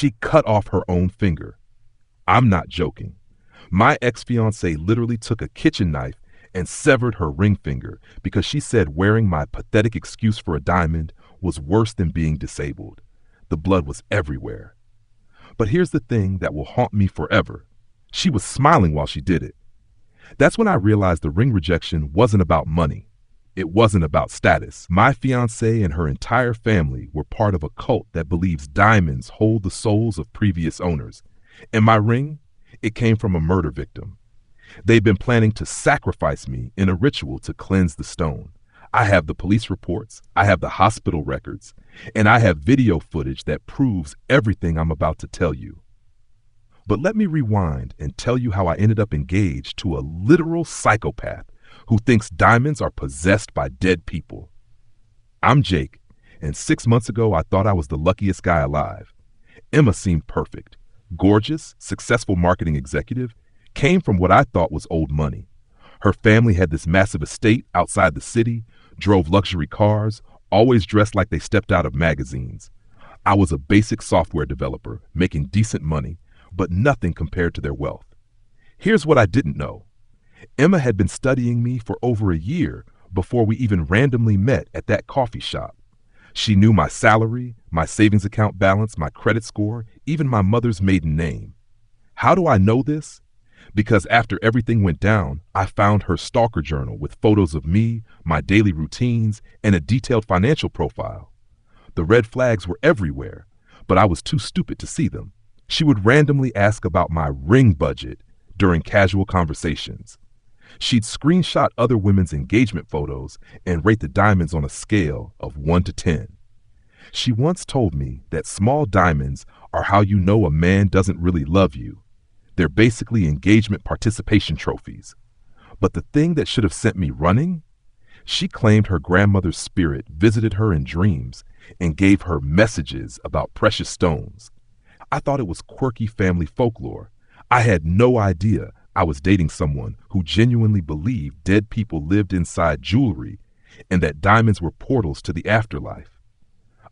She cut off her own finger. I'm not joking. My ex-fiancée literally took a kitchen knife and severed her ring finger because she said wearing my pathetic excuse for a diamond was worse than being disabled. The blood was everywhere. But here's the thing that will haunt me forever. She was smiling while she did it. That's when I realized the ring rejection wasn't about money. It wasn't about status. My fiancée and her entire family were part of a cult that believes diamonds hold the souls of previous owners. And my ring, it came from a murder victim. They've been planning to sacrifice me in a ritual to cleanse the stone. I have the police reports, I have the hospital records, and I have video footage that proves everything I'm about to tell you. But let me rewind and tell you how I ended up engaged to a literal psychopath who thinks diamonds are possessed by dead people. I'm Jake, and 6 months ago I thought I was the luckiest guy alive. Emma seemed perfect, gorgeous, successful marketing executive, came from what I thought was old money. Her family had this massive estate outside the city, drove luxury cars, always dressed like they stepped out of magazines. I was a basic software developer, making decent money, but nothing compared to their wealth. Here's what I didn't know. Emma had been studying me for over a year before we even randomly met at that coffee shop. She knew my salary, my savings account balance, my credit score, even my mother's maiden name. How do I know this? Because after everything went down, I found her stalker journal with photos of me, my daily routines, and a detailed financial profile. The red flags were everywhere, but I was too stupid to see them. She would randomly ask about my ring budget during casual conversations. She'd screenshot other women's engagement photos and rate the diamonds on a scale of 1 to 10. She once told me that small diamonds are how you know a man doesn't really love you. They're basically engagement participation trophies. But the thing that should have sent me running? She claimed her grandmother's spirit visited her in dreams and gave her messages about precious stones. I thought it was quirky family folklore. I had no idea I was dating someone who genuinely believed dead people lived inside jewelry and that diamonds were portals to the afterlife.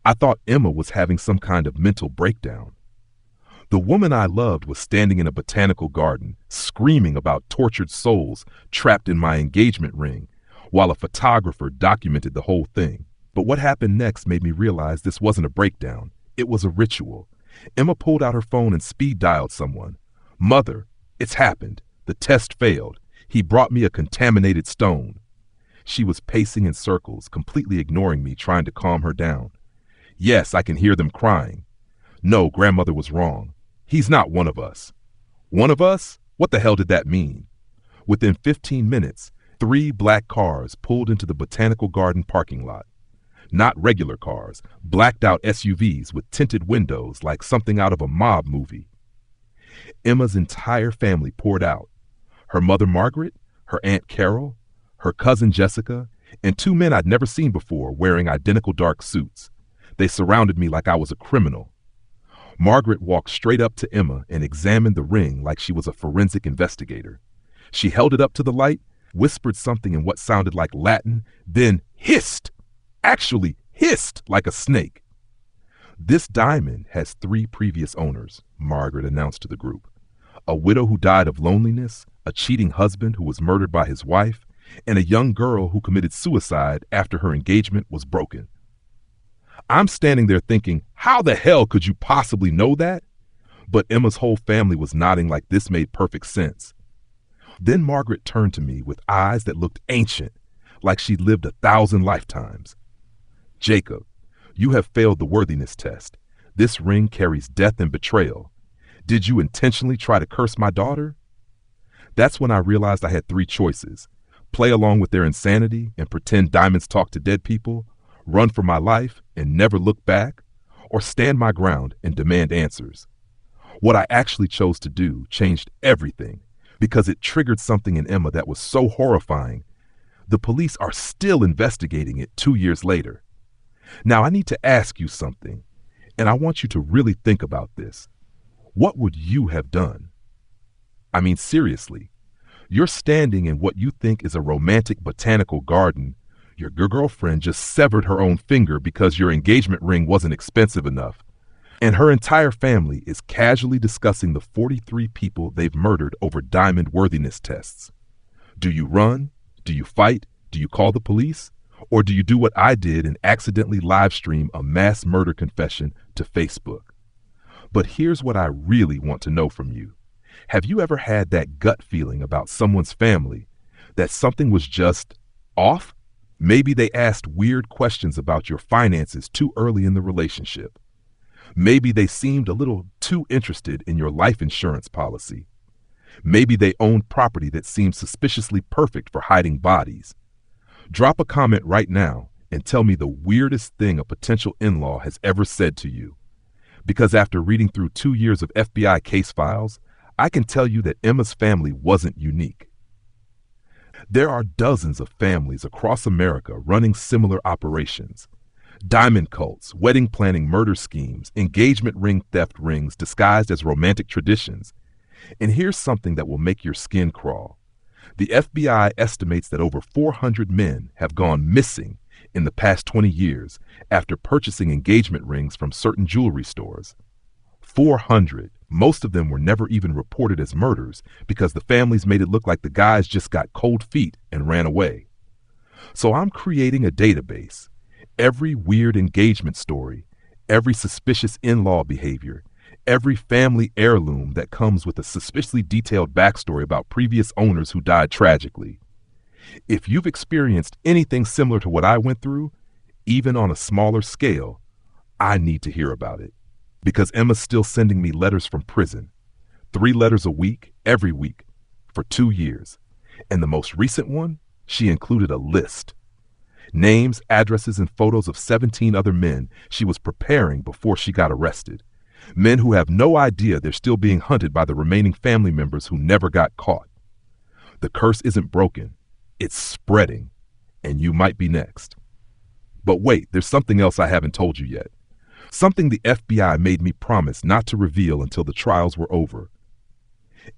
I thought Emma was having some kind of mental breakdown. The woman I loved was standing in a botanical garden, screaming about tortured souls trapped in my engagement ring, while a photographer documented the whole thing. But what happened next made me realize this wasn't a breakdown. It was a ritual. Emma pulled out her phone and speed dialed someone. "Mother, it's happened. The test failed. He brought me a contaminated stone." She was pacing in circles, completely ignoring me, trying to calm her down. "Yes, I can hear them crying. No, grandmother was wrong. He's not one of us." One of us? What the hell did that mean? Within 15 minutes, 3 black cars pulled into the botanical garden parking lot. Not regular cars, blacked out SUVs with tinted windows like something out of a mob movie. Emma's entire family poured out. Her mother Margaret, her aunt Carol, her cousin Jessica, and 2 men I'd never seen before wearing identical dark suits. They surrounded me like I was a criminal. Margaret walked straight up to Emma and examined the ring like she was a forensic investigator. She held it up to the light, whispered something in what sounded like Latin, then hissed, actually hissed like a snake. "This diamond has 3 previous owners," Margaret announced to the group. "A widow who died of loneliness, a cheating husband who was murdered by his wife, and a young girl who committed suicide after her engagement was broken." I'm standing there thinking, how the hell could you possibly know that? But Emma's whole family was nodding like this made perfect sense. Then Margaret turned to me with eyes that looked ancient, like she'd lived 1,000 lifetimes. "Jacob, you have failed the worthiness test. This ring carries death and betrayal. Did you intentionally try to curse my daughter?" That's when I realized I had 3 choices: play along with their insanity and pretend diamonds talk to dead people, run for my life and never look back, or stand my ground and demand answers. What I actually chose to do changed everything because it triggered something in Emma that was so horrifying. The police are still investigating it 2 years later. Now I need to ask you something, and I want you to really think about this. What would you have done? I mean, seriously, you're standing in what you think is a romantic botanical garden. Your girlfriend just severed her own finger because your engagement ring wasn't expensive enough. And her entire family is casually discussing the 43 people they've murdered over diamond worthiness tests. Do you run? Do you fight? Do you call the police? Or do you do what I did and accidentally live stream a mass murder confession to Facebook? But here's what I really want to know from you. Have you ever had that gut feeling about someone's family that something was just off? Maybe they asked weird questions about your finances too early in the relationship. Maybe they seemed a little too interested in your life insurance policy. Maybe they owned property that seemed suspiciously perfect for hiding bodies. Drop a comment right now and tell me the weirdest thing a potential in-law has ever said to you. Because after reading through 2 years of FBI case files, I can tell you that Emma's family wasn't unique. There are dozens of families across America running similar operations. Diamond cults, wedding planning murder schemes, engagement ring theft rings disguised as romantic traditions. And here's something that will make your skin crawl. The FBI estimates that over 400 men have gone missing in the past 20 years after purchasing engagement rings from certain jewelry stores. 400. Most of them were never even reported as murders because the families made it look like the guys just got cold feet and ran away. So I'm creating a database. Every weird engagement story, every suspicious in-law behavior, every family heirloom that comes with a suspiciously detailed backstory about previous owners who died tragically. If you've experienced anything similar to what I went through, even on a smaller scale, I need to hear about it. Because Emma's still sending me letters from prison. 3 letters a week, every week, for 2 years. And the most recent one, she included a list. Names, addresses, and photos of 17 other men she was preparing before she got arrested. Men who have no idea they're still being hunted by the remaining family members who never got caught. The curse isn't broken. It's spreading. And you might be next. But wait, there's something else I haven't told you yet. Something the FBI made me promise not to reveal until the trials were over.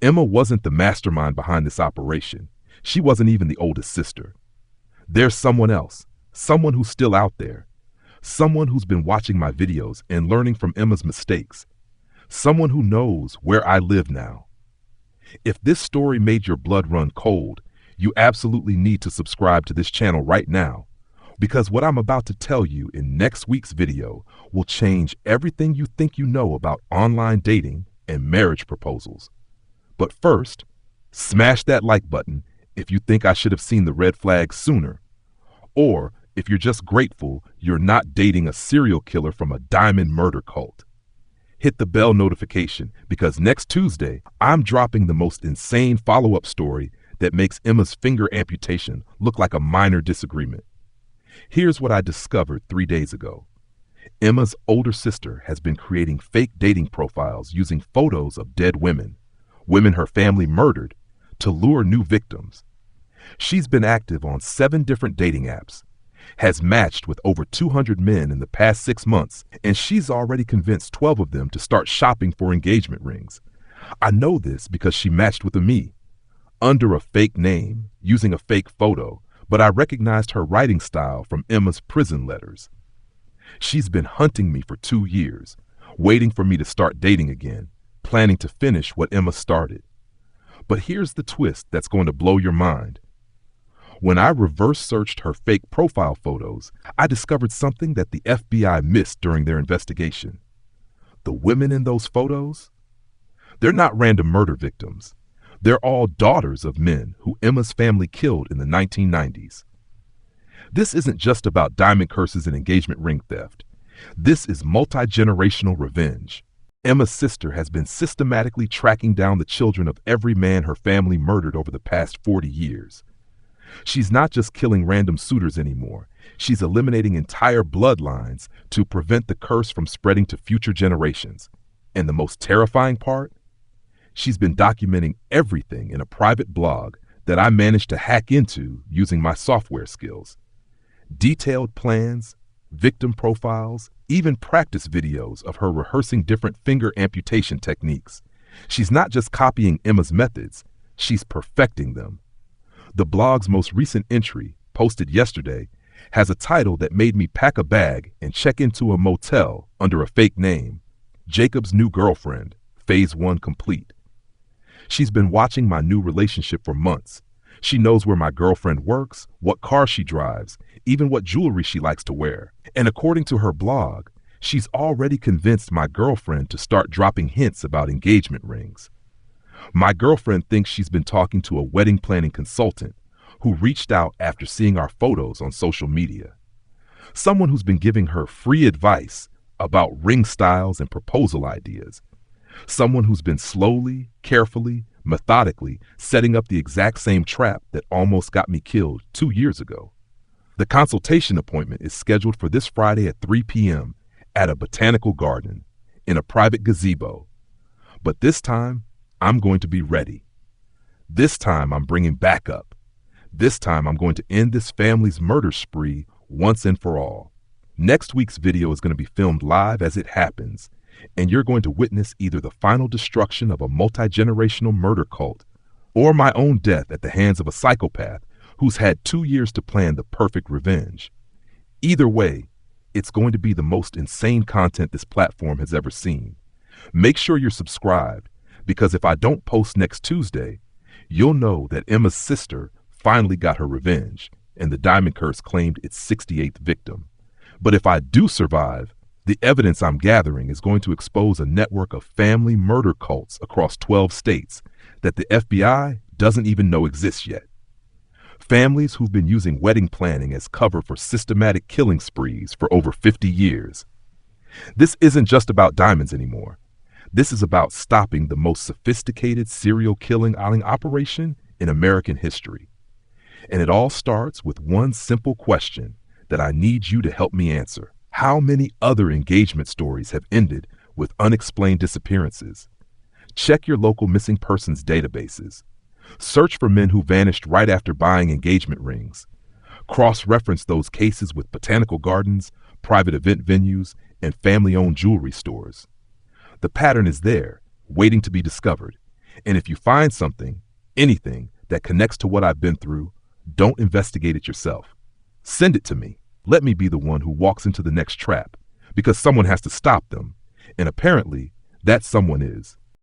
Emma wasn't the mastermind behind this operation. She wasn't even the oldest sister. There's someone else, someone who's still out there, someone who's been watching my videos and learning from Emma's mistakes, someone who knows where I live now. If this story made your blood run cold, you absolutely need to subscribe to this channel right now, because what I'm about to tell you in next week's video will change everything you think you know about online dating and marriage proposals. But first, smash that like button if you think I should have seen the red flags sooner, or if you're just grateful you're not dating a serial killer from a diamond murder cult. Hit the bell notification because next Tuesday, I'm dropping the most insane follow-up story that makes Emma's finger amputation look like a minor disagreement. Here's what I discovered 3 days ago. Emma's older sister has been creating fake dating profiles using photos of dead women, women her family murdered, to lure new victims. She's been active on 7 different dating apps, has matched with over 200 men in the past 6 months, and she's already convinced 12 of them to start shopping for engagement rings. I know this because she matched with me, under a fake name, using a fake photo, but I recognized her writing style from Emma's prison letters. She's been hunting me for 2 years, waiting for me to start dating again, planning to finish what Emma started. But here's the twist that's going to blow your mind. When I reverse searched her fake profile photos, I discovered something that the FBI missed during their investigation. The women in those photos? They're not random murder victims. They're all daughters of men who Emma's family killed in the 1990s. This isn't just about diamond curses and engagement ring theft. This is multi-generational revenge. Emma's sister has been systematically tracking down the children of every man her family murdered over the past 40 years. She's not just killing random suitors anymore. She's eliminating entire bloodlines to prevent the curse from spreading to future generations. And the most terrifying part? She's been documenting everything in a private blog that I managed to hack into using my software skills. Detailed plans, victim profiles, even practice videos of her rehearsing different finger amputation techniques. She's not just copying Emma's methods, she's perfecting them. The blog's most recent entry, posted yesterday, has a title that made me pack a bag and check into a motel under a fake name. Jacob's new girlfriend, phase 1 complete. She's been watching my new relationship for months. She knows where my girlfriend works, what car she drives, even what jewelry she likes to wear. And according to her blog, she's already convinced my girlfriend to start dropping hints about engagement rings. My girlfriend thinks she's been talking to a wedding planning consultant who reached out after seeing our photos on social media. Someone who's been giving her free advice about ring styles and proposal ideas. Someone who's been slowly, carefully, methodically setting up the exact same trap that almost got me killed 2 years ago. The consultation appointment is scheduled for this Friday at 3 p.m. at a botanical garden in a private gazebo. But this time, I'm going to be ready. This time, I'm bringing backup. This time, I'm going to end this family's murder spree once and for all. Next week's video is going to be filmed live as it happens, and you're going to witness either the final destruction of a multi-generational murder cult or my own death at the hands of a psychopath who's had 2 years to plan the perfect revenge. Either way, it's going to be the most insane content this platform has ever seen. Make sure you're subscribed, because if I don't post next Tuesday, you'll know that Emma's sister finally got her revenge, and the Diamond Curse claimed its 68th victim. But if I do survive, the evidence I'm gathering is going to expose a network of family murder cults across 12 states that the FBI doesn't even know exists yet. Families who've been using wedding planning as cover for systematic killing sprees for over 50 years. This isn't just about diamonds anymore. This is about stopping the most sophisticated serial killing operation in American history. And it all starts with one simple question that I need you to help me answer. How many other engagement stories have ended with unexplained disappearances? Check your local missing persons databases. Search for men who vanished right after buying engagement rings. Cross-reference those cases with botanical gardens, private event venues, and family-owned jewelry stores. The pattern is there, waiting to be discovered. And if you find something, anything, that connects to what I've been through, don't investigate it yourself. Send it to me. Let me be the one who walks into the next trap, because someone has to stop them. And apparently, that someone is